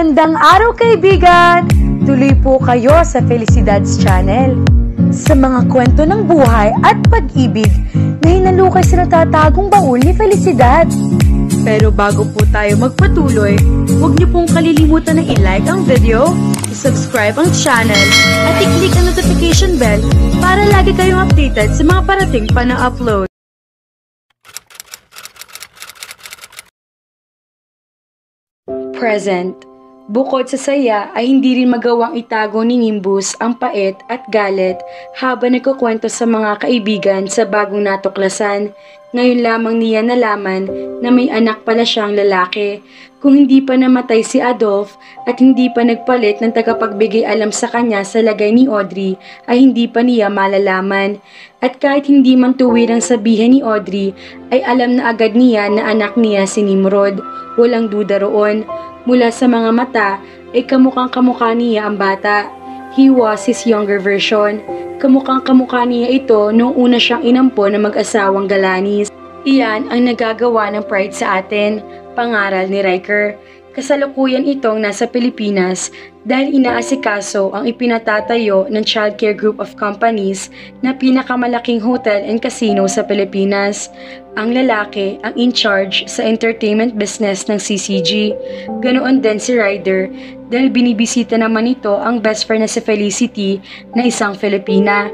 Magandang araw kaibigan! Tuloy po kayo sa Felicidad's Channel. Sa mga kwento ng buhay at pag-ibig na hinalukay sa natatagong baul ni Felicidad. Pero bago po tayo magpatuloy, huwag niyo pong kalilimutan na i-like ang video, i-subscribe ang channel, at i-click ang notification bell para lagi kayong updated sa mga parating pa na upload. Present. Bukod sa saya ay hindi rin magawang itago ni Nimbus ang pait at galit habang nagkukwento sa mga kaibigan sa bagong natuklasan. Ngayon lamang niya nalaman na may anak pala siyang lalaki. Kung hindi pa namatay si Adolf at hindi pa nagpalit ng tagapagbigay alam sa kanya sa lagay ni Audrey ay hindi pa niya malalaman. At kahit hindi man tuwirang sabihin ni Audrey ay alam na agad niya na anak niya si Nimrod. Walang duda roon. Mula sa mga mata ay kamukhang-kamukha niya ang bata. He was his younger version. Kamukhang-kamukha niya ito noong una siyang inampo ng mag-asawang Galanis. Iyan ang nagagawa ng pride sa atin, pangaral ni Riker. Kasalukuyan itong nasa Pilipinas dahil inaasikaso ang ipinatatayo ng Childcare Group of Companies na pinakamalaking hotel and casino sa Pilipinas. Ang lalaki ang in charge sa entertainment business ng CCG. Ganoon din si Ryder dahil binibisita naman ito ang best friend na si Felicity na isang Filipina.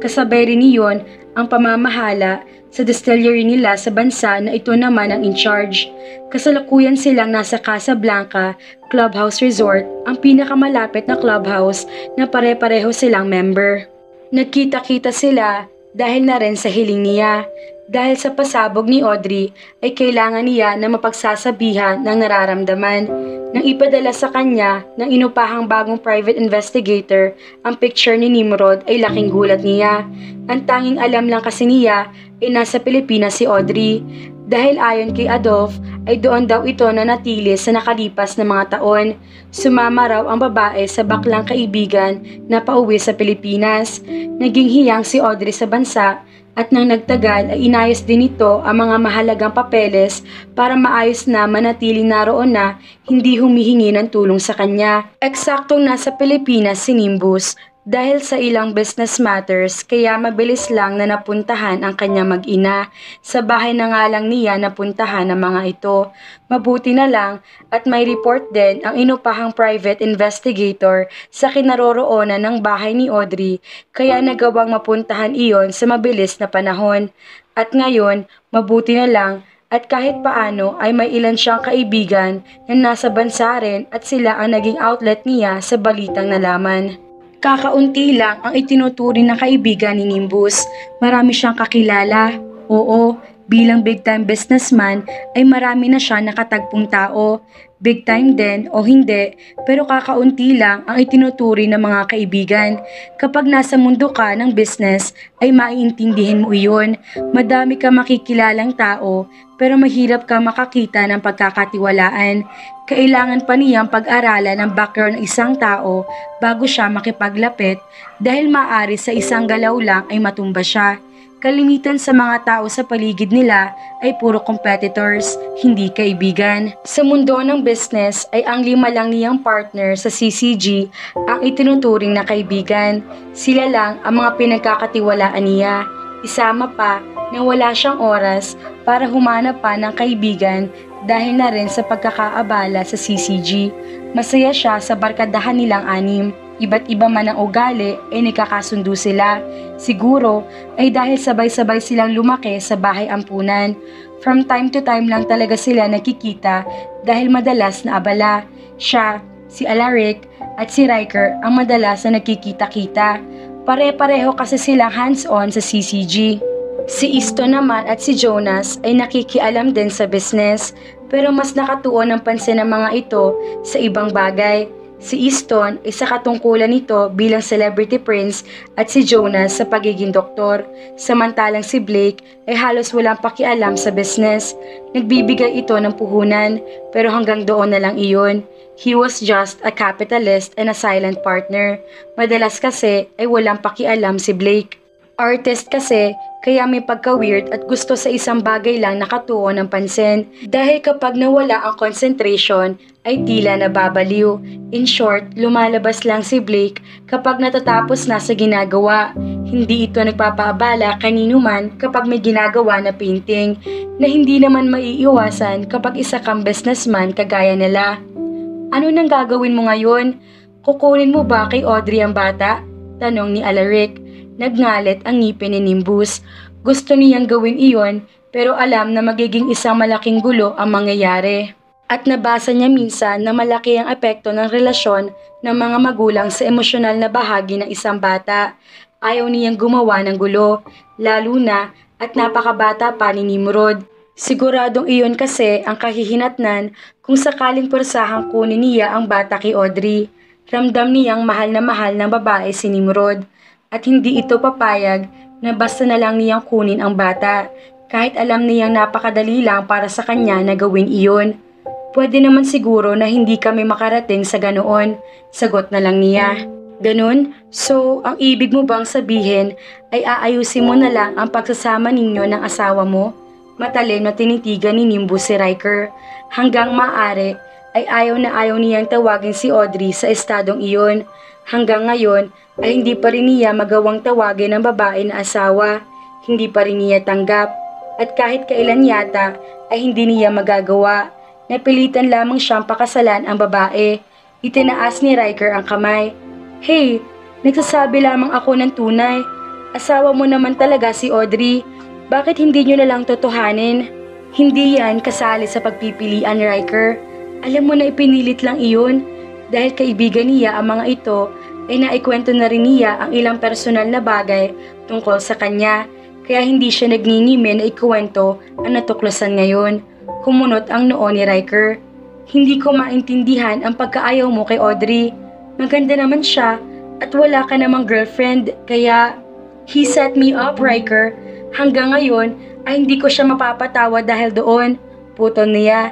Kasabay rin niyon ang pamamahala sa distillery nila sa bansa na ito naman ang in charge. Kasalukuyan silang nasa Casablanca Clubhouse Resort, ang pinakamalapit na clubhouse na pare-pareho silang member. Nagkita-kita sila dahil na rin sa hiling niya. Dahil sa pasabog ni Audrey ay kailangan niya na mapagsasabihan ng nararamdaman. Nang ipadala sa kanya ng inupahang bagong private investigator ang picture ni Nimrod ay laking gulat niya. Ang tanging alam lang kasi niya ay nasa Pilipinas si Audrey. Dahil ayon kay Adolf ay doon daw ito nanatili sa nakalipas na mga taon. Sumama raw ang babae sa baklang kaibigan na pauwi sa Pilipinas. Naging hiyang si Audrey sa bansa. At nang nagtagal ay inayos din ito ang mga mahalagang papeles para maayos na manatiling naroon na hindi humihingi ng tulong sa kanya. Eksaktong nasa Pilipinas si Nimbus dahil sa ilang business matters kaya mabilis lang na napuntahan ang kanya mag-ina. Sa bahay na nga lang niya napuntahan ang mga ito. Mabuti na lang at may report din ang inupahang private investigator sa kinaroroonan ng bahay ni Audrey kaya nagawang mapuntahan iyon sa mabilis na panahon. At ngayon, mabuti na lang at kahit paano ay may ilan siyang kaibigan na nasa bansa rin at sila ang naging outlet niya sa balitang nalaman. Kakaunti lang ang itinuturing na kaibigan ni Nimbus. Marami siyang kakilala. Oo, bilang big time businessman ay marami na siya nakatagpong tao. Big time din o hindi, pero kakaunti lang ang itinuturing ng mga kaibigan. Kapag nasa mundo ka ng business ay maiintindihin mo iyon. Madami ka makikilalang tao pero mahirap ka makakita ng pagkakatiwalaan. Kailangan pa niyang pag-aralan ang background ng isang tao bago siya makipaglapit dahil maaari sa isang galaw lang ay matumba siya. Kalimitan sa mga tao sa paligid nila ay puro competitors, hindi kaibigan. Sa mundo ng business ay ang 5 lang niyang partner sa CCG ang itinuturing na kaibigan. Sila lang ang mga pinagkakatiwalaan niya. Isama pa na wala siyang oras para humanap pa ng kaibigan dahil na rin sa pagkakaabala sa CCG. Masaya siya sa barkadahan nilang 6. Iba't iba man ang ugali ay nakakasundo sila. Siguro ay dahil sabay-sabay silang lumaki sa bahay ampunan. From time to time lang talaga sila nakikita dahil madalas na abala. Siya, si Alaric at si Riker ang madalas na nakikita-kita. Pare-pareho kasi silang hands-on sa CCG. Si Isto naman at si Jonas ay nakikialam din sa business pero mas nakatuon ang pansin ng mga ito sa ibang bagay. Si Easton ay sa katungkulan nito bilang celebrity prince at si Jonas sa pagiging doktor. Samantalang si Blake ay halos walang pakialam sa business. Nagbibigay ito ng puhunan pero hanggang doon na lang iyon. He was just a capitalist and a silent partner. Madalas kasi ay walang pakialam si Blake. Artist kasi, kaya may pagka-weird at gusto sa isang bagay lang nakatuon ng pansin. Dahil kapag nawala ang concentration, ay tila nababaliw. In short, lumalabas lang si Blake kapag natatapos na sa ginagawa. Hindi ito nagpapaabala kanino man kapag may ginagawa na painting, na hindi naman maiiwasan kapag isa kang businessman kagaya nila. Ano nang gagawin mo ngayon? Kukunin mo ba kay Audrey ang bata? Tanong ni Alaric. Nagngalit ang ngipin ni Nimbus. Gusto niyang gawin iyon pero alam na magiging isang malaking gulo ang mangyayari. At nabasa niya minsan na malaki ang epekto ng relasyon ng mga magulang sa emosyonal na bahagi ng isang bata. Ayaw niyang gumawa ng gulo, lalo na at napakabata pa ni Nimrod. Siguradong iyon kasi ang kahihinatnan kung sakaling pursahang kunin niya ang bata kay Audrey. Ramdam niyang mahal ng babae si Nimrod. At hindi ito papayag na basta na lang niyang kunin ang bata, kahit alam niyang napakadali lang para sa kanya na gawin iyon. Pwede naman siguro na hindi kami makarating sa ganoon, sagot na lang niya. Ganon? So, ang ibig mo bang sabihin ay aayusin mo na lang ang pagsasama ninyo ng asawa mo? Matalim na tinitigan ni Nimbus si Riker. Hanggang maaari ay ayaw niyang tawagin si Audrey sa estadong iyon. Hanggang ngayon ay hindi pa rin niya magawang tawagin ng babae na asawa. Hindi pa rin niya tanggap. At kahit kailan yata ay hindi niya magagawa. Napilitan lamang siyang pakasalan ang babae. Itinaas ni Riker ang kamay. Hey, nagsasabi lamang ako ng tunay. Asawa mo naman talaga si Audrey. Bakit hindi niyo na lang totohanin? Hindi yan kasali sa pagpipilian, Riker. Alam mo na ipinilit lang iyon. Dahil kaibigan niya ang mga ito, ay naikwento na rin niya ang ilang personal na bagay tungkol sa kanya. Kaya hindi siya nagngingimi na ikwento ang natuklasan ngayon. Kumunot ang noo ni Riker. Hindi ko maintindihan ang pagkaayaw mo kay Audrey. Maganda naman siya at wala ka namang girlfriend, kaya he set me up, Riker. Hanggang ngayon ay hindi ko siya mapapatawa dahil doon. Putol niya.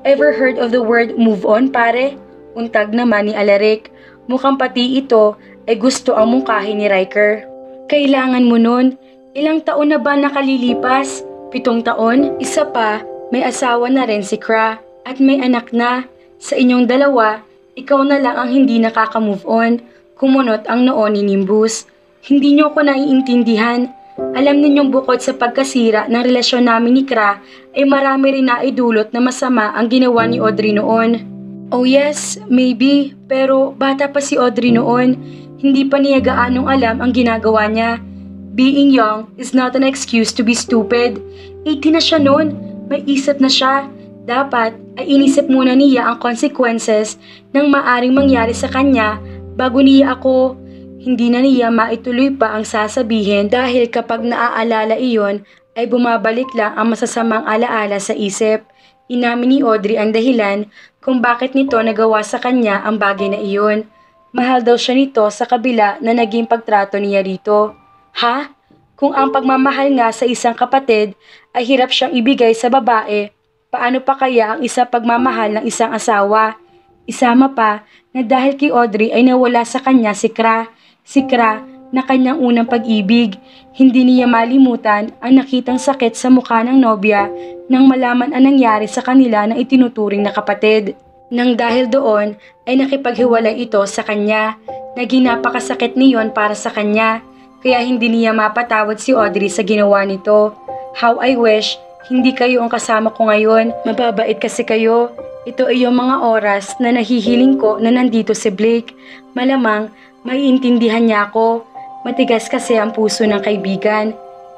Ever heard of the word move on, pare? Untag naman ni Alaric. Mukhang pati ito ay gusto ang mungkahi ni Riker. Kailangan mo nun. Ilang taon na ba nakalilipas? 7 taon? Isa pa, may asawa na rin si Kra at may anak na. Sa inyong dalawa, ikaw na lang ang hindi nakaka-move on. Kumunot ang noo ni Nimbus. Hindi niyo ko naiintindihan. Alam ninyong bukod sa pagkasira ng relasyon namin ni Kra, ay marami rin naidulot na masama ang ginawa ni Audrey noon. Oh yes, maybe, pero bata pa si Audrey noon. Hindi pa niya gaanong alam ang ginagawa niya. Being young is not an excuse to be stupid. 18 na siya noon, may isip na siya. Dapat ay inisip muna niya ang consequences ng maaring mangyari sa kanya bago niya ako. Hindi na niya maituloy pa ang sasabihin dahil kapag naaalala iyon ay bumabalik lang ang masasamang alaala sa isip. Inamin ni Audrey ang dahilan kung bakit nito nagawa sa kanya ang bagay na iyon. Mahal daw siya nito sa kabila na naging pagtrato niya rito. Ha? Kung ang pagmamahal nga sa isang kapatid ay hirap siyang ibigay sa babae, paano pa kaya ang isa pagmamahal ng isang asawa? Isama pa na dahil kay Audrey ay nawala sa kanya si Kra. Si Kra na kanyang unang pag-ibig. Hindi niya malimutan ang nakitang sakit sa mukha ng nobya nang malaman ang nangyari sa kanila ng itinuturing na kapatid. Nang dahil doon ay nakipaghiwalay ito sa kanya. Naging napakasakit niyon para sa kanya, kaya hindi niya mapatawad si Audrey sa ginawa nito. How I wish hindi kayo ang kasama ko ngayon. Mababait kasi kayo. Ito ay yung mga oras na nahihiling ko na nandito si Blake. Malamang maiintindihan niya ako. Matigas kasi ang puso ng kaibigan.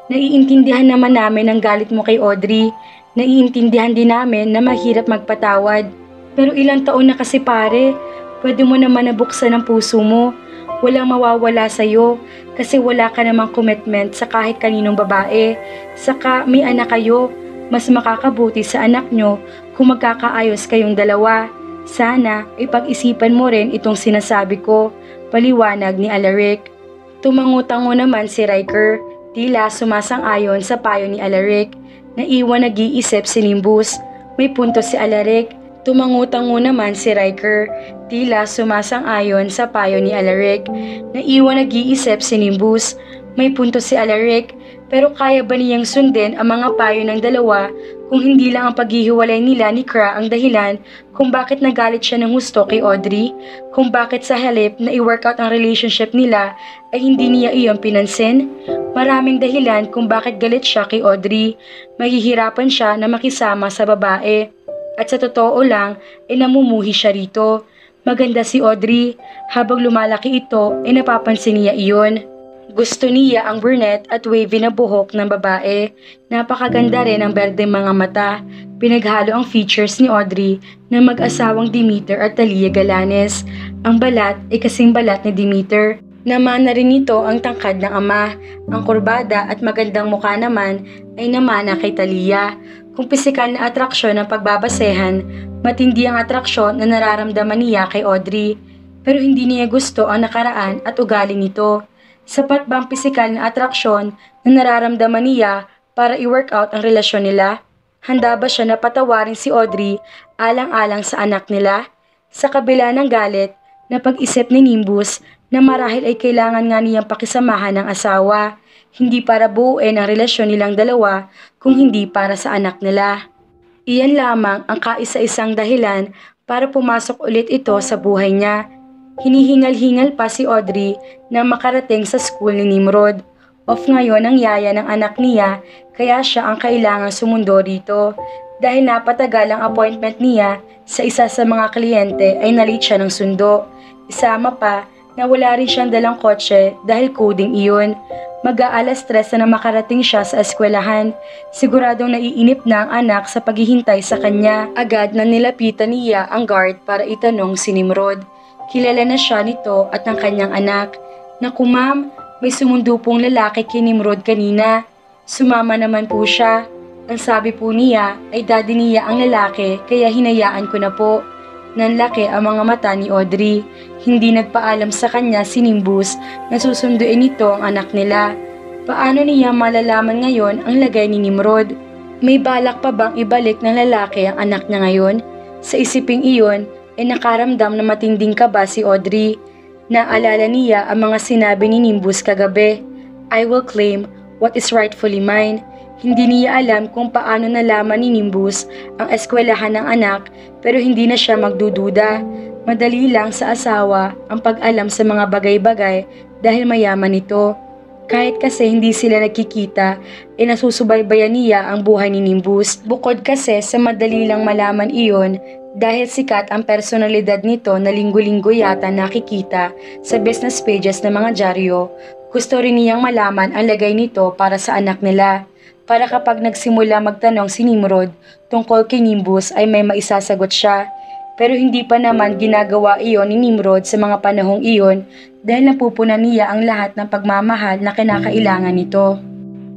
Naiintindihan naman namin ang galit mo kay Audrey. Naiintindihan din namin na mahirap magpatawad. Pero ilang taon na kasi pare, pwede mo naman nabuksan ang puso mo. Walang mawawala sa'yo kasi wala ka namang commitment sa kahit kaninong babae. Saka may anak kayo, mas makakabuti sa anak nyo kung magkakaayos kayong dalawa. Sana ipag-isipan mo rin itong sinasabi ko, paliwanag ni Alaric. Tumangutango naman si Riker, tila sumasang-ayon sa payo ni Alaric. Naiwan nag-iisip si Nimbus. May punto si Alaric. Tumangutango naman si Riker, tila sumasang-ayon sa payo ni Alaric. Naiwan nag-iisip si Nimbus. May punto si Alaric, pero kaya ba niyang sundin ang mga payo ng dalawa kung hindi lang ang paghihiwalay nila ni Kra ang dahilan kung bakit nagalit siya ng husto kay Audrey, kung bakit sa halip na i-workout ang relationship nila ay hindi niya iyon pinansin? Maraming dahilan kung bakit galit siya kay Audrey. Mahihirapan siya na makisama sa babae. At sa totoo lang, ay namumuhi siya rito. Maganda si Audrey. Habang lumalaki ito, ay napapansin niya iyon. Gusto niya ang brunette at wavy na buhok ng babae. Napakaganda rin ang berdeng mga mata. Pinaghalo ang features ni Audrey ng mag-asawang Demeter at Talia Galanes. Ang balat ay kasing balat ni Demeter. Namana rin nito ang tangkad ng ama. Ang kurbada at magandang mukha naman ay namana kay Talia. Kung pisikal na atraksyon ang pagbabasehan, matindi ang atraksyon na nararamdaman niya kay Audrey. Pero hindi niya gusto ang nakaraan at ugali nito. Sapat ba ang pisikal na atraksyon na nararamdaman niya para i-workout ang relasyon nila? Handa ba siya na patawarin si Audrey alang-alang sa anak nila? Sa kabila ng galit na pag-isip ni Nimbus na marahil ay kailangan nga niyang pakisamahan ng asawa, hindi para buuin ang relasyon nilang dalawa kung hindi para sa anak nila. Iyan lamang ang kaisa-isang dahilan para pumasok ulit ito sa buhay niya. Hinihingal-hingal pa si Audrey na makarating sa school ni Nimrod. Off ngayon ang yaya ng anak niya kaya siya ang kailangang sumundo rito. Dahil napatagal ang appointment niya sa isa sa mga kliyente ay nalit siya ng sundo. Isama pa na wala rin siyang dalang kotse dahil coding iyon. Mag-aalas 3 na makarating siya sa eskwelahan. Siguradong naiinip na ang anak sa paghihintay sa kanya. Agad na nilapitan niya ang guard para itanong si Nimrod. Kilala na siya nito at ng kanyang anak. Naku ma'am, may sumundo pong lalaki kay Nimrod kanina. Sumama naman po siya. Ang sabi po niya ay daddy niya ang lalaki kaya hinayaan ko na po. Nanlaki ang mga mata ni Audrey. Hindi nagpaalam sa kanya si Nimbus na susunduin nito ang anak nila. Paano niya malalaman ngayon ang lagay ni Nimrod? May balak pa bang ibalik ng lalaki ang anak niya ngayon? Sa isiping iyon, ay nakaramdam na matinding kaba si Audrey. Naalala niya ang mga sinabi ni Nimbus kagabi. I will claim what is rightfully mine. Hindi niya alam kung paano nalaman ni Nimbus ang eskwelahan ng anak pero hindi na siya magdududa. Madali lang sa asawa ang pag-alam sa mga bagay-bagay dahil mayaman ito. Kahit kasi hindi sila nagkikita, nasusubaybayan niya ang buhay ni Nimbus. Bukod kasi sa madali lang malaman iyon, dahil sikat ang personalidad nito na linggo-linggo yata nakikita sa business pages ng mga dyaryo, gusto rin niyang malaman ang lagay nito para sa anak nila. Para kapag nagsimula magtanong si Nimrod tungkol kay Nimbus ay may maisasagot siya. Pero hindi pa naman ginagawa iyon ni Nimrod sa mga panahong iyon dahil napupunan niya ang lahat ng pagmamahal na kinakailangan nito.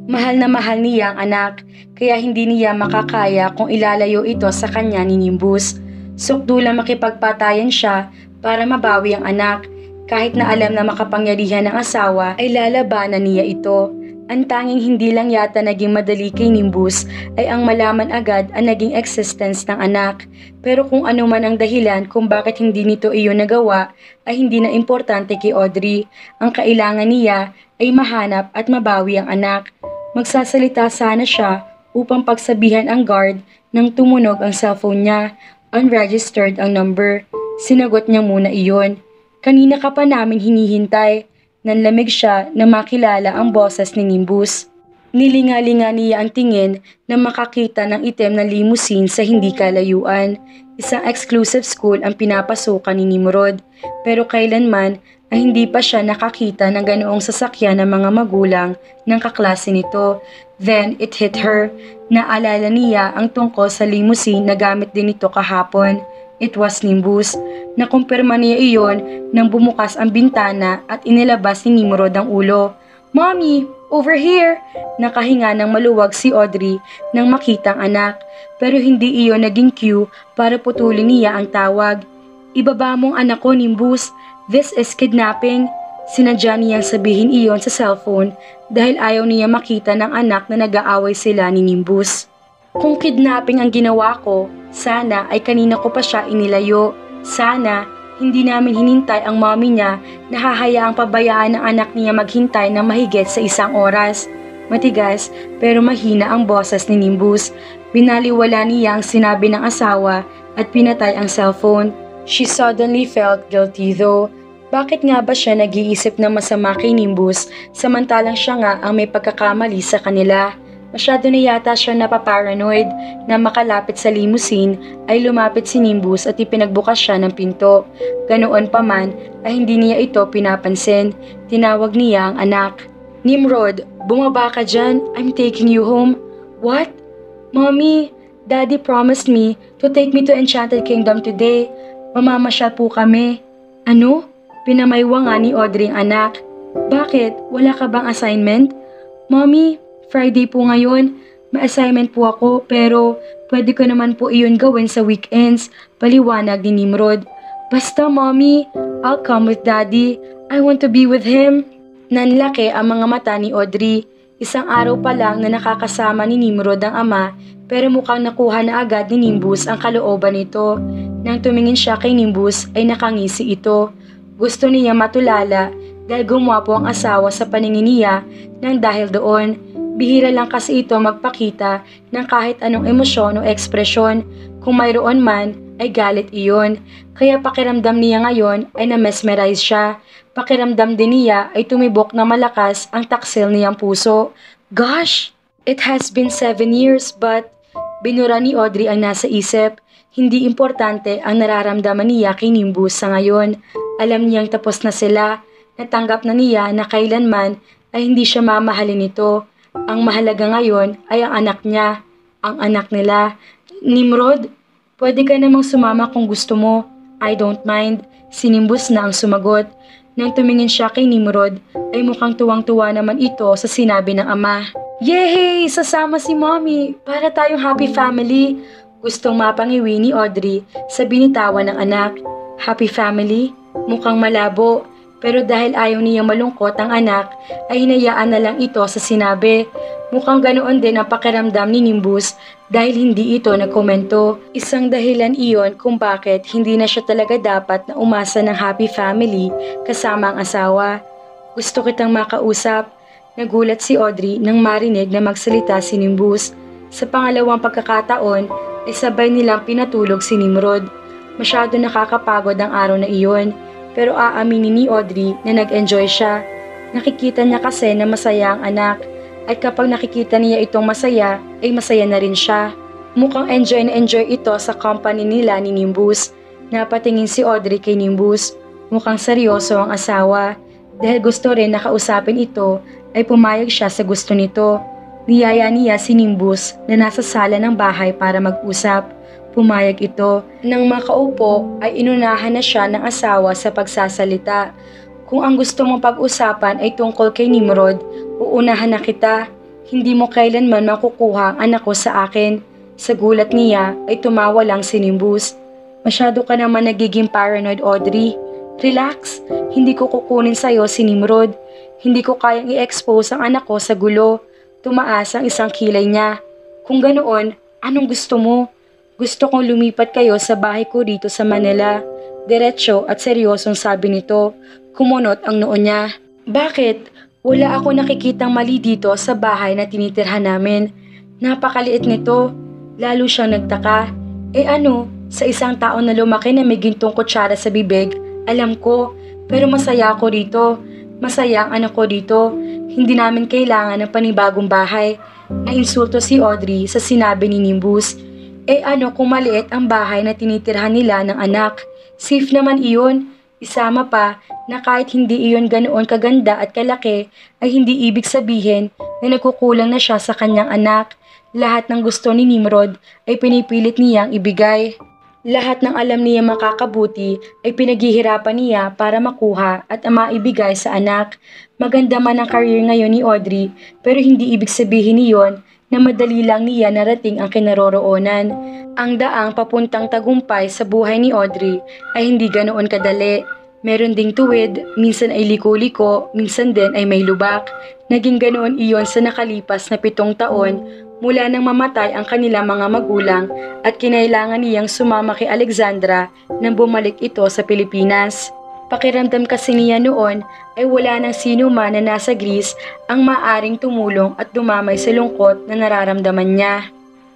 Mahal na mahal niya ang anak, kaya hindi niya makakaya kung ilalayo ito sa kanya ni Nimbus. Sukdulang makipagpatayan siya para mabawi ang anak. Kahit na alam na makapangyarihan ng asawa ay lalabanan niya ito. Ang tanging hindi lang yata naging madali kay Nimbus ay ang malaman agad ang naging existence ng anak. Pero kung ano man ang dahilan kung bakit hindi nito iyon nagawa ay hindi na importante kay Audrey. Ang kailangan niya ay mahanap at mabawi ang anak. Magsasalita sana siya upang pagsabihan ang guard nang tumunog ang cellphone niya. Unregistered ang number. Sinagot niya muna iyon. Kanina ka pa namin hinihintay. Nanlamig siya na makilala ang boses ni Nimbus. Nilinga-linga niya ang tingin na makakita ng itim na limousine sa hindi kalayuan. Isang exclusive school ang pinapasukan ni Nimrod. Pero kailanman ay hindi pa siya nakakita ng ganoong sasakyan ng mga magulang ng kaklase nito. Then it hit her. Naalala niya ang tungkol sa limousine na gamit din ito kahapon. It was Nimbus. Nakumpirma niya iyon nang bumukas ang bintana at inilabas ni Nimrod ang ulo. Mommy, over here! Nakahinga ng maluwag si Audrey nang makita ang anak. Pero hindi iyon naging cue para putulin niya ang tawag. Ibaba mong anak ko, Nimbus. This is kidnapping. Sinadya niyang sabihin iyon sa cellphone dahil ayaw niya makita ng anak na nag-aaway sila ni Nimbus. Kung kidnapping ang ginawa ko, sana ay kanina ko pa siya inilayo. Sana Hindi namin hinintay ang mommy niya na hahayaang pabayaan ng anak niya maghintay ng mahigit sa 1 oras. Matigas pero mahina ang boses ni Nimbus. Binaliwala niya ang sinabi ng asawa at pinatay ang cellphone. She suddenly felt guilty though. Bakit nga ba siya nag-iisip ng masama kay Nimbus samantalang siya nga ang may pagkakamali sa kanila? Masyado na yata siya napaparanoid na makalapit sa limousine ay lumapit si Nimbus at ipinagbukas siya ng pinto. Ganoon pa man ay hindi niya ito pinapansin. Tinawag niya ang anak. Nimrod, bumaba ka dyan. I'm taking you home. What? Mommy, Daddy promised me to take me to Enchanted Kingdom today. Mamamasyal po kami. Ano? Pinamaywa nga ni Audrey ang anak. Bakit? Wala ka bang assignment? Mommy, Friday po ngayon. May assignment po ako pero pwede ko naman po iyon gawin sa weekends. Paliwanag ni Nimrod. Basta mommy, I'll come with daddy. I want to be with him. Nanlaki ang mga mata ni Audrey. 1 araw pa lang na nakakasama ni Nimrod ang ama pero mukhang nakuha na agad ni Nimbus ang kalooban nito. Nang tumingin siya kay Nimbus ay nakangisi ito. Gusto niya matulala dahil gumwapo ang asawa sa paningin niya nang dahil doon. Bihira lang kasi ito magpakita ng kahit anong emosyon o ekspresyon. Kung mayroon man ay galit iyon. Kaya pakiramdam niya ngayon ay na-mesmerize siya. Pakiramdam din niya ay tumibok na malakas ang taksil niyang puso. Gosh! It has been 7 years but binura ni Audrey ang nasa isip. Hindi importante ang nararamdaman niya kay Nimbus sa ngayon. Alam niyang tapos na sila. Natanggap na niya na kailanman ay hindi siya mamahalin nito. Ang mahalaga ngayon ay ang anak niya, ang anak nila. Nimrod, pwede ka namang sumama kung gusto mo. I don't mind. Si Nimbus na ang sumagot. Nang tumingin siya kay Nimrod, ay mukhang tuwang-tuwa naman ito sa sinabi ng ama. Yehey! Sasama si mommy! Para tayong happy family! Gustong mapangiwi ni Audrey sa binitawan ng anak. Happy family? Mukhang malabo. Pero dahil ayaw niya malungkot ang anak, ay hinayaan na lang ito sa sinabi. Mukhang ganoon din ang pakiramdam ni Nimbus dahil hindi ito nagkomento. Isang dahilan iyon kung bakit hindi na siya talaga dapat na umasa ng happy family kasama ang asawa. Gusto kitang makausap. Nagulat si Audrey nang marinig na magsalita si Nimbus. Sa pangalawang pagkakataon ay sabay nilang pinatulog si Nimrod. Masyado nakakapagod ang araw na iyon. Pero aaminin ni Audrey na nag-enjoy siya. Nakikita niya kasi na masaya ang anak. At kapag nakikita niya itong masaya, ay masaya na rin siya. Mukhang enjoy na enjoy ito sa company nila ni Nimbus. Napatingin si Audrey kay Nimbus. Mukhang seryoso ang asawa. Dahil gusto rin nakausapin ito, ay pumayag siya sa gusto nito. Niyaya niya si Nimbus na nasa sala ng bahay para mag-usap. Pumayag ito. Nang makaupo ay inunahan na siya ng asawa sa pagsasalita. Kung ang gusto mong pag-usapan ay tungkol kay Nimrod, uunahan na kita. Hindi mo kailanman makukuha ang anak ko sa akin. Sa gulat niya ay tumawa lang si Nimbus. Masyado ka naman nagiging paranoid, Audrey. Relax, hindi ko kukunin sa'yo si Nimrod. Hindi ko kayang i-expose ang anak ko sa gulo. Tumaas ang isang kilay niya. Kung ganoon, anong gusto mo? Gusto kong lumipat kayo sa bahay ko dito sa Manila. Diretso at seryosong sabi nito. Kumunot ang noo niya. Bakit? Wala ako nakikitang mali dito sa bahay na tinitirhan namin. Napakaliit nito. Lalo siyang nagtaka. Ano, sa isang tao na lumaki na may gintong kutsara sa bibig, alam ko. Pero masaya ako dito. Masaya ang anak ko dito. Hindi namin kailangan ng panibagong bahay. Nainsulto si Audrey sa sinabi ni Nimbus. Ano kung maliit ang bahay na tinitirhan nila ng anak? Safe naman iyon. Isama pa na kahit hindi iyon ganoon kaganda at kalaki ay hindi ibig sabihin na nagkukulang na siya sa kanyang anak. Lahat ng gusto ni Nimrod ay pinipilit niyang ibigay. Lahat ng alam niya makakabuti ay pinaghihirapan niya para makuha at maibigay sa anak. Maganda man ang career ngayon ni Audrey pero hindi ibig sabihin niyon na madali lang niya narating ang kinaroroonan. Ang daang papuntang tagumpay sa buhay ni Audrey ay hindi ganoon kadali. Meron ding tuwid, minsan ay liko-liko, minsan din ay may lubak. Naging ganoon iyon sa nakalipas na 7 taon mula nang mamatay ang kanilang mga magulang at kinailangan niyang sumama kay Alexandra nang bumalik ito sa Pilipinas. Pakiramdam kasi niya noon ay wala nang sino man na nasa Greece ang maaring tumulong at dumamay sa lungkot na nararamdaman niya.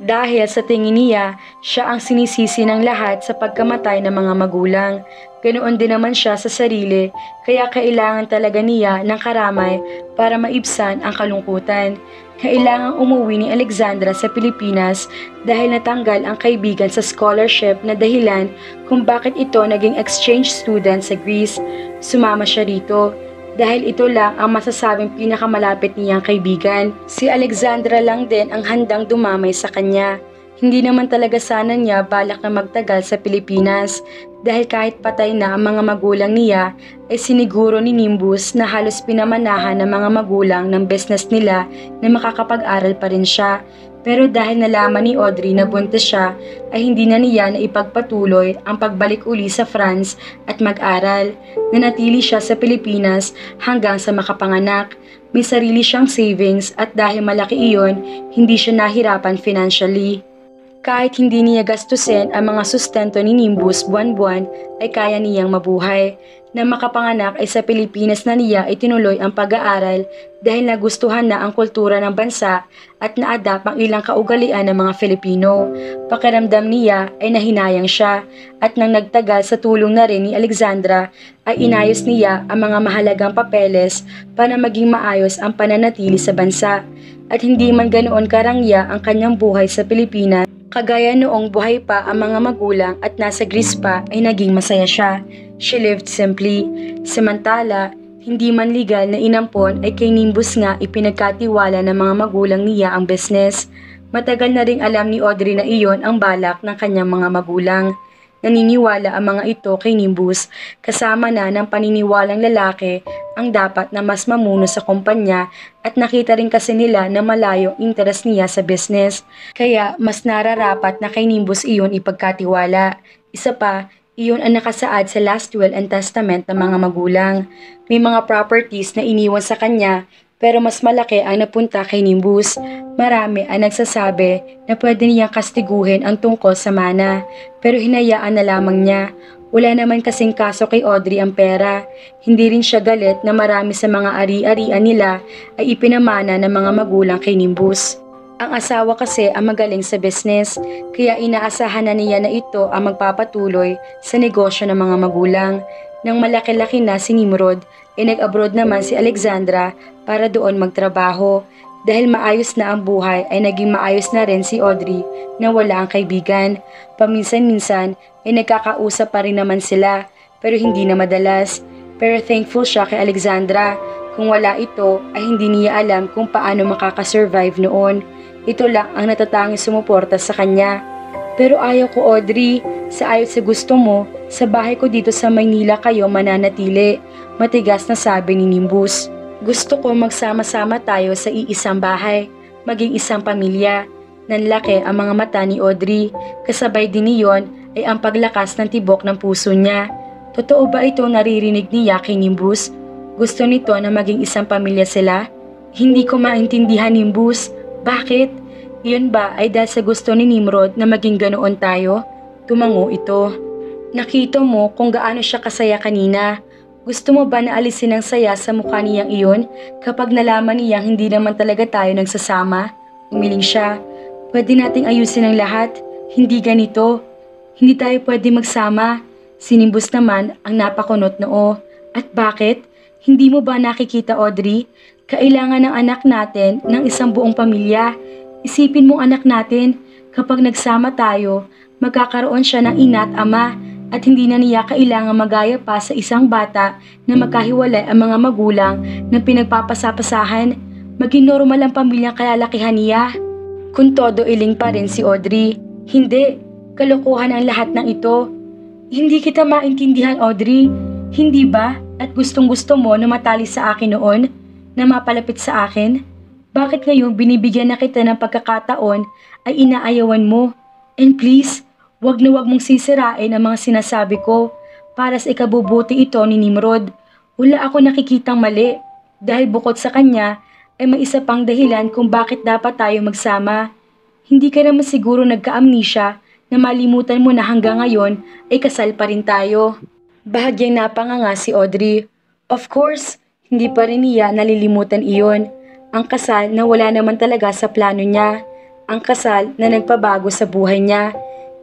Dahil sa tingin niya, siya ang sinisisi ng lahat sa pagkamatay ng mga magulang. Ganoon din naman siya sa sarili, kaya kailangan talaga niya ng karamay para maibsan ang kalungkutan. Kailangang umuwi ni Alexandra sa Pilipinas dahil natanggal ang kaibigan sa scholarship na dahilan kung bakit ito naging exchange student sa Greece. Sumama siya rito dahil ito lang ang masasabing pinakamalapit niyang kaibigan. Si Alexandra lang din ang handang dumamay sa kanya. Hindi naman talaga sana niya balak na magtagal sa Pilipinas dahil kahit patay na ang mga magulang niya ay siniguro ni Nimbus na halos pinamanahan ng mga magulang ng business nila na makakapag-aral pa rin siya. Pero dahil nalaman ni Audrey na buntis siya ay hindi na niya na ipagpatuloy ang pagbalik uli sa France at mag-aral. Nanatili siya sa Pilipinas hanggang sa makapanganak. May sarili siyang savings at dahil malaki iyon, hindi siya nahirapan financially. Kahit hindi niya gastusin ang mga sustento ni Nimbus buwan-buwan ay kaya niyang mabuhay. Na makapanganak ay sa Pilipinas na niya itinuloy ang pag-aaral dahil nagustuhan na ang kultura ng bansa at na-adapt ang ilang kaugalian ng mga Filipino. Pakiramdam niya ay nahinayang siya at nang nagtagal sa tulong na rin ni Alexandra ay inayos niya ang mga mahalagang papeles para maging maayos ang pananatili sa bansa. At hindi man ganoon karangya ang kanyang buhay sa Pilipinas, kagaya noong buhay pa ang mga magulang at nasa Greece pa ay naging masaya siya. She lived simply. Samantala, hindi man legal na inampon ay kay Nimbus nga ipinagkatiwala ng mga magulang niya ang business. Matagal na ring alam ni Audrey na iyon ang balak ng kanyang mga magulang. Naniniwala ang mga ito kay Nimbus kasama na ng paniniwalang lalaki ang dapat na mas mamuno sa kumpanya at nakita rin kasi nila na malayo interest niya sa business. Kaya mas nararapat na kay Nimbus iyon ipagkatiwala. Isa pa, iyon ang nakasaad sa last will and testament ng mga magulang. May mga properties na iniwan sa kanya pero mas malaki ang napunta kay Nimbus. Marami ang nagsasabi na pwede niyang kastiguhin ang tungkol sa mana pero hinayaan na lamang niya. Wala naman kasing kaso kay Audrey ang pera. Hindi rin siya galit na marami sa mga ari-arian nila ay ipinamana ng mga magulang kay Nimbus. Ang asawa kasi ang magaling sa business, kaya inaasahan na niya na ito ang magpapatuloy sa negosyo ng mga magulang. Nang malaki-laki na si Nimrod, ay nag-abroad naman si Alexandra para doon magtrabaho. Dahil maayos na ang buhay ay naging maayos na rin si Audrey na wala ang kaibigan. Paminsan-minsan ay nagkakausap pa rin naman sila pero hindi na madalas. Pero thankful siya kay Alexandra. Kung wala ito ay hindi niya alam kung paano makakasurvive noon. Ito lang ang natatanging sumuporta sa kanya. Pero ayaw ko Audrey, sa ayot sa gusto mo, sa bahay ko dito sa Maynila kayo mananatili. Matigas na sabi ni Nimbus. Gusto ko magsama-sama tayo sa iisang bahay, maging isang pamilya. Nanlaki ang mga mata ni Audrey, kasabay din niyon ay ang paglakas ng tibok ng puso niya. Totoo ba ito naririnig niya kay Nimbus? Gusto nito na maging isang pamilya sila? Hindi ko maintindihan Nimbus. Bakit? Iyon ba ay dahil sa gusto ni Nimrod na maging ganoon tayo? Tumango ito. Nakita mo kung gaano siya kasaya kanina. Gusto mo ba na alisin ang saya sa mukha niyang iyon kapag nalaman niyang hindi naman talaga tayo nagsasama? Umiling siya. Pwede nating ayusin ang lahat. Hindi ganito. Hindi tayo pwede magsama. Si Nimbus naman ang napakunot noo. At bakit? Hindi mo ba nakikita Audrey? Kailangan ng anak natin ng isang buong pamilya. Isipin mong anak natin, kapag nagsama tayo, magkakaroon siya ng ina at ama at hindi na niya kailangan magaya pa sa isang bata na magkahiwalay ang mga magulang na pinagpapasapasahan. Maging normal ang pamilyang kalalakihan niya. Kung todo iling pa rin si Audrey. Hindi, kalokohan ang lahat ng ito. Hindi kita maintindihan Audrey. Hindi ba? At gustong-gusto mo na matali sa akin noon? Na mapalapit sa akin? Bakit ngayon binibigyan na kita ng pagkakataon ay inaayawan mo? And please, wag na wag mong sisirain ang mga sinasabi ko para sa ikabubuti ito ni Nimrod. Wala ako nakikitang mali dahil bukod sa kanya ay may isa pang dahilan kung bakit dapat tayo magsama. Hindi ka naman siguro nagka-amnesia na malimutan mo na hanggang ngayon ay kasal pa rin tayo. Bahagyang napanganga si Audrey. Of course, hindi pa rin niya nalilimutan iyon. Ang kasal na wala naman talaga sa plano niya. Ang kasal na nagpabago sa buhay niya.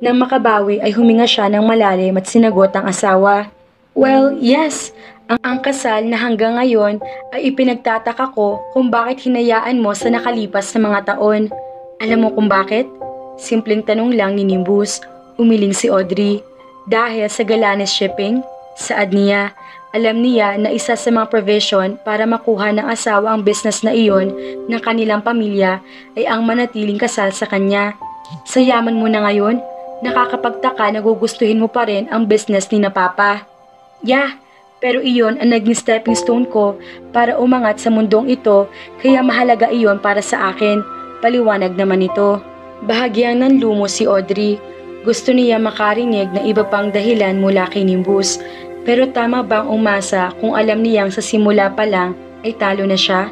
Nang makabawi ay huminga siya ng malalim at sinagot ang asawa. Well, yes. Ang kasal na hanggang ngayon ay ipinagtataka ko kung bakit hinayaan mo sa nakalipas na mga taon. Alam mo kung bakit? Simpleng tanong lang ni Nimbus. Umiling si Audrey. Dahil sa Galanes Shipping? Saad niya. Alam niya na isa sa mga provision para makuha ng asawa ang business na iyon ng kanilang pamilya ay ang manatiling kasal sa kanya. Sa yaman mo na ngayon, nakakapagtaka na gugustuhin mo pa rin ang business ni na Papa. Yeah, pero iyon ang naging stepping stone ko para umangat sa mundong ito kaya mahalaga iyon para sa akin. Paliwanag naman ito. Bahagyang nanlumo si Audrey. Gusto niya makarinig na iba pang dahilan mula kay Nimbus. Pero tama bang umasa kung alam niyang sa simula pa lang ay talo na siya?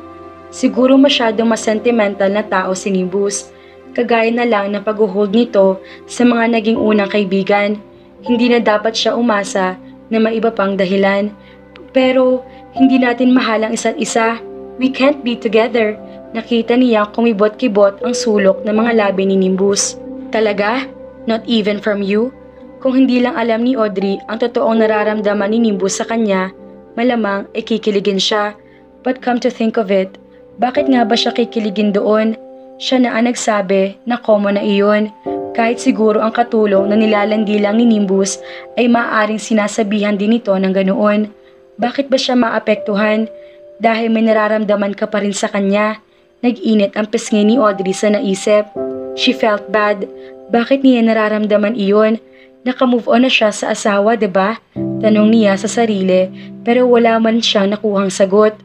Siguro masyadong mas sentimental na tao si Nimbus. Kagaya na lang ng pag-hold nito sa mga naging unang kaibigan. Hindi na dapat siya umasa na may iba pang dahilan. Pero hindi natin mahal ang isa't isa. We can't be together. Nakita niya kumibot-kibot ang sulok ng mga labi ni Nimbus. Talaga? Not even from you? Kung hindi lang alam ni Audrey ang totoong nararamdaman ni Nimbus sa kanya, malamang ay kikiligin siya. But come to think of it, bakit nga ba siya kikiligin doon? Siya na ang nagsabi na common na iyon. Kahit siguro ang katulong na nilalandi lang ni Nimbus ay maaaring sinasabihan din ito ng ganoon. Bakit ba siya maapektuhan? Dahil may nararamdaman ka pa rin sa kanya. Nag-init ang pisngi ni Audrey sa naisip. She felt bad. Bakit niya nararamdaman iyon? Naka-move on na siya sa asawa, diba? Tanong niya sa sarili, pero wala man siyang nakuhang sagot.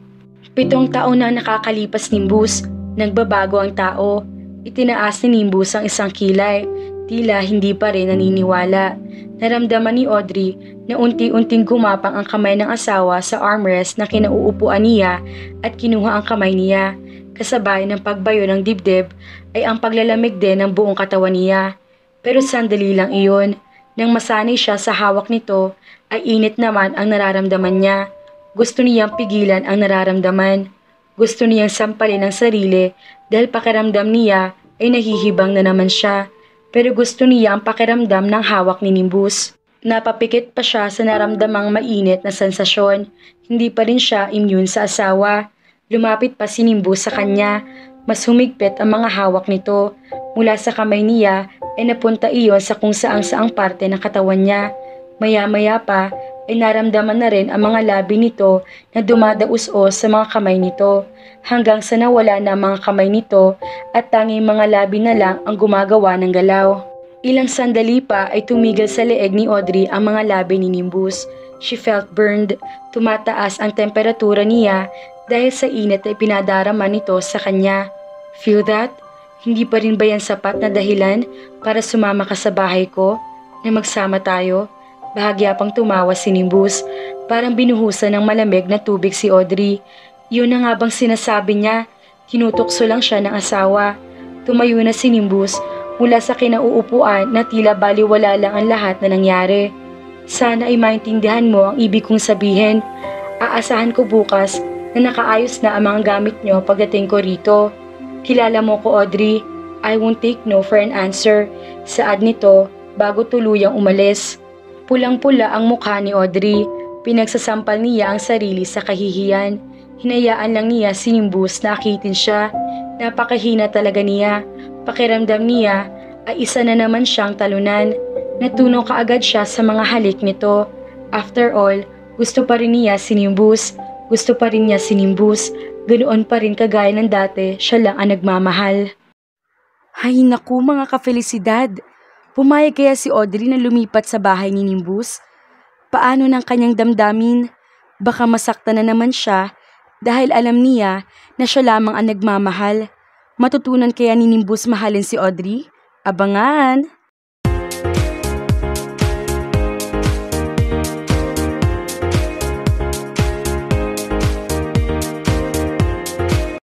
7 taon na nakakalipas Nimbus. Nagbabago ang tao. Itinaas ni Nimbus ang isang kilay. Tila hindi pa rin naniniwala. Naramdaman ni Audrey na unti-unting gumapang ang kamay ng asawa sa armrest na kinauupuan niya at kinuha ang kamay niya. Kasabay ng pagbayo ng dibdib ay ang paglalamig din ng buong katawan niya. Pero sandali lang iyon. Nang masanay siya sa hawak nito, ay init naman ang nararamdaman niya. Gusto niyang pigilan ang nararamdaman. Gusto niyang sampalin ang sarili dahil pakiramdam niya ay nahihibang na naman siya. Pero gusto niya ang pakiramdam ng hawak ni Nimbus. Napapikit pa siya sa naramdamang mainit na sensasyon. Hindi pa rin siya immune sa asawa. Lumapit pa si Nimbus sa kanya. Mas humigpit ang mga hawak nito. Mula sa kamay niya ay napunta iyon sa kung saang parte ng katawan niya. Maya-maya pa ay naramdaman na rin ang mga labi nito na dumadaus-os sa mga kamay nito. Hanggang sa nawala na ang mga kamay nito at tanging mga labi na lang ang gumagawa ng galaw. Ilang sandali pa ay tumigil sa leeg ni Audrey ang mga labi ni Nimbus. She felt burned. Tumataas ang temperatura niya dahil sa init ay pinadarama nito sa kanya. Feel that? Hindi pa rin ba yan sapat na dahilan para sumama ka sa bahay ko? Na magsama tayo? Bahagya pang tumawa si Nimbus. Parang binuhusan ng malamig na tubig si Audrey. Yun na nga bang sinasabi niya? Tinutukso lang siya ng asawa. Tumayo na si Nimbus mula sa kinauupuan na tila baliwala lang ang lahat na nangyari. Sana ay maintindihan mo ang ibig kong sabihin. Aasahan ko bukas na nakaayos na ang mga gamit niyo pagdating ko rito. Kilala mo ko, Audrey. I won't take no for an answer. Saad nito bago tuluyang umalis. Pulang-pula ang mukha ni Audrey. Pinagsasampal niya ang sarili sa kahihiyan. Hinayaan lang niya si Nimbus na akitin siya. Napakahina talaga niya. Pakiramdam niya ay isa na naman siyang talunan. Natunaw kaagad siya sa mga halik nito. After all, gusto pa rin niya si Nimbus. Gusto pa rin niya si Nimbus. Ganoon pa rin kagaya ng dati, siya lang ang nagmamahal. Hay naku mga kafelisidad. Pumayag kaya si Audrey na lumipat sa bahay ni Nimbus? Paano ng kanyang damdamin? Baka masaktan na naman siya dahil alam niya na siya lamang ang nagmamahal. Matutunan kaya ni Nimbus mahalin si Audrey? Abangan!